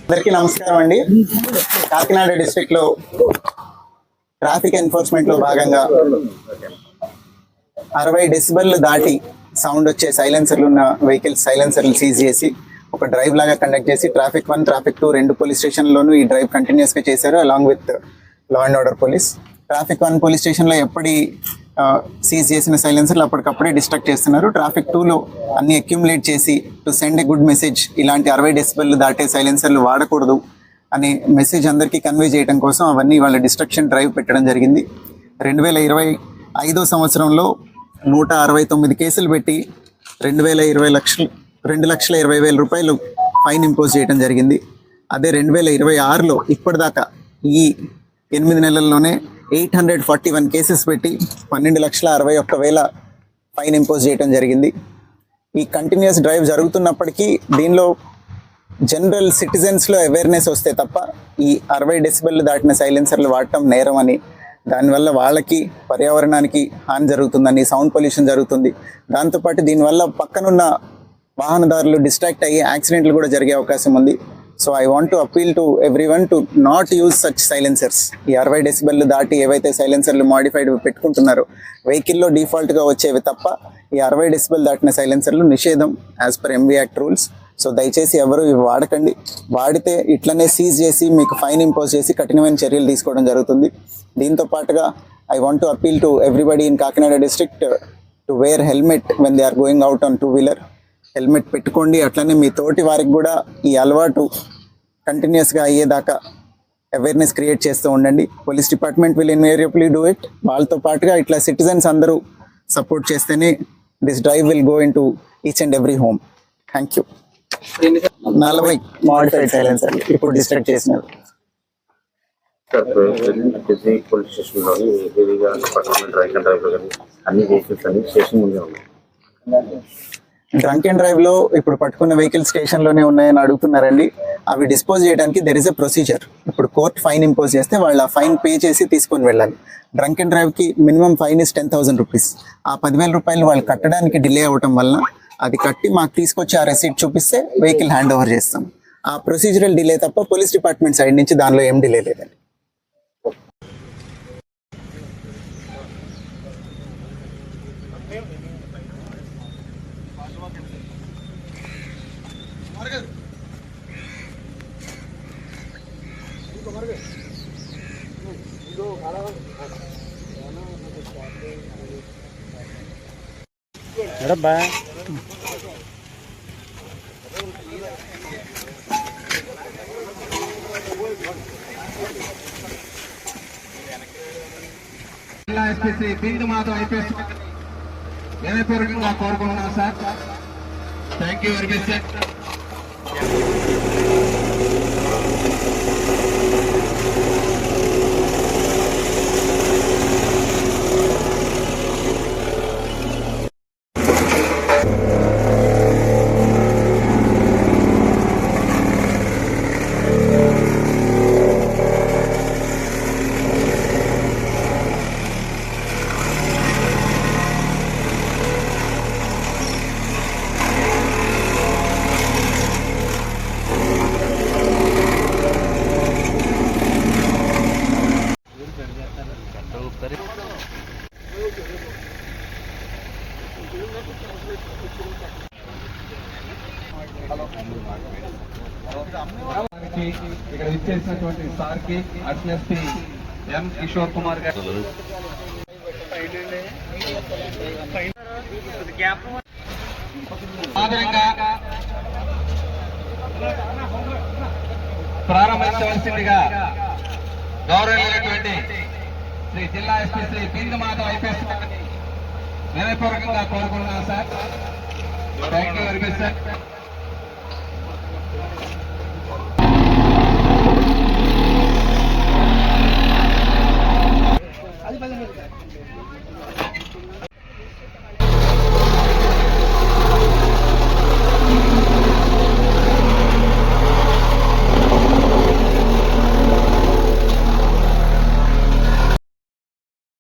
అందరికీ నమస్కారం అండి. కాకినాడ డిస్ట్రిక్ట్ లో ట్రాఫిక్ ఎన్ఫోర్స్మెంట్ లో భాగంగా 60 డెసిబెల్ దాటి సౌండ్ వచ్చే సైలెన్సర్లు ఉన్న వెహికల్స్ సైలెన్సర్లు సీజ్ చేసి ఒక డ్రైవ్ లాగా కండక్ట్ చేసి ట్రాఫిక్ 1, ట్రాఫిక్ 2 రెండు పోలీస్ స్టేషన్లోనూ ఈ డ్రైవ్ కంటిన్యూస్ గా చేశారు along with law and order police. Traffic 1 police station లో ఎప్పటి సీజ్ చేసిన సైలెన్సర్లు అప్పటికప్పుడే డిస్ట్రక్ట్ చేస్తున్నారు. ట్రాఫిక్ 2లో అన్ని అక్యుములేట్ చేసి to send a good message, ఇలాంటి 60 డెసిబెల్ దాటే సైలెన్సర్లు వాడకూడదు అనే మెసేజ్ అందరికీ కన్వే చేయడం కోసం అవన్నీ వాళ్ళ డిస్ట్రక్షన్ డ్రైవ్ పెట్టడం జరిగింది. 2025 సంవత్సరంలో 169 కేసులు పెట్టి 2,20,000 రూపాయలు ఫైన్ ఇంపోజ్ చేయడం జరిగింది. అదే 2026లో ఇప్పటిదాకా ఈ 8 నెలల్లోనే 841 కేసెస్ పెట్టి 12,61,000 ఫైన్ ఇంపోజ్ చేయడం జరిగింది. ఈ కంటిన్యూస్ డ్రైవ్ జరుగుతున్నప్పటికీ దీనిలో జనరల్ సిటిజన్స్లో అవేర్నెస్ వస్తే తప్ప ఈ 60 డెసిబెల్ దాటిన సైలెన్సర్లు వాడటం నేరం అని, దానివల్ల వాళ్ళకి పర్యావరణానికి హాని జరుగుతుందని, సౌండ్ పొల్యూషన్ జరుగుతుంది, దాంతోపాటు దీనివల్ల పక్కనున్న వాహనదారులు డిస్ట్రాక్ట్ అయ్యి యాక్సిడెంట్లు కూడా జరిగే అవకాశం ఉంది. So I want to appeal to everyone to not use such silencers. ఈ 60 డెసిబెల్ దాటి ఏవైతే సైలెన్సర్లు మాడిఫైడ్ పెట్టుకుంటున్నారో వెహికల్లో డిఫాల్ట్గా వచ్చేవి తప్ప ఈ 60 డెసిబెల్ దాటిన సైలెన్సర్లు నిషేధం as per MV act rules. So దయచేసి ఎవరు ఇవి వాడకండి. వాడితే ఇట్లనే సీజ్ చేసి మీకు ఫైన్ ఇంపోజ్ చేసి కఠినమైన చర్యలు తీసుకోవడం జరుగుతుంది. దీంతో పాటుగా I want to appeal to everybody in Kakinada district to wear helmet when they are going out on 2-వీలర్. హెల్మెట్ పెట్టుకోండి. అట్లనే మీ తోటి వారికి కూడా ఈ అలవాటు కంటిన్యూస్గా అయ్యేదాకా అవేర్నెస్ క్రియేట్ చేస్తూ ఉండండి. Police department will invariably do it. వాళ్ళతో పాటుగా ఇట్లా సిటిజన్స్ అందరూ సపోర్ట్ చేస్తేనే this drive will go in to each and every home. Thank you. 40 modified సైలెన్సర్లు ఇప్పుడు డిస్ట్రక్ట్ చేసినారు. పోలీస్ స్టేషన్లోని హెవీగా డ్రైవ్ అండ్ డ్రైవ్ కానీ అన్ని వెహికల్స్ అన్ని స్టేషన్ ముందే ఉన్నాయి. డ్రంక్ అండ్ డ్రైవ్ లో ఇప్పుడు పట్టుకున్న వెహికల్ స్టేషన్ లోనే ఉన్నాయని అడుగుతున్నారండి. అవి డిస్పోజ్ చేయడానికి దెర్ ఇస్ ఎ ప్రొసీజర్. ఇప్పుడు కోర్ట్ ఫైన్ ఇంపోజ్ చేస్తే వాళ్ళు ఆ ఫైన్ పే చేసి తీసుకొని వెళ్ళాలి. డ్రంక్ అండ్ డ్రైవ్ కి మినిమం ఫైన్ ఇస్ 10,000 రూపీస్. ఆ 10,000 రూపాయలు వాళ్ళు కట్టడానికి డిలే అవ్వటం వల్ల అది కట్టి మాకు తీసుకొచ్చి ఆ రెసీట్ చూపిస్తే వెహికల్ హ్యాండ్ ఓవర్ చేస్తాం. ఆ ప్రొసీజరల్ డిలే తప్ప పోలీస్ డిపార్ట్మెంట్ సైడ్ నుంచి దానిలో ఏం డిలే లేదండి. జిల్లా ఎస్పీ బిందు మాధవ్ ఐపీఎస్ వినయపూర్వకంగా కోరుకుంటున్నాం sir. Thank you very much sir. ఇక్కడ ఇచ్చేసినటువంటి సార్కి అడ్మినిస్ట్రీ ఎం కిషోర్ కుమార్ గారు ప్రారంభించవలసిందిగా గౌరవనీయులైనటువంటి శ్రీ జిల్లా ఎస్పీ శ్రీ బిందు మాధవ్ ఐపీఎస్ వినయపూర్వకంగా కోరుకుంటున్నాను sir. Thank you very much sir.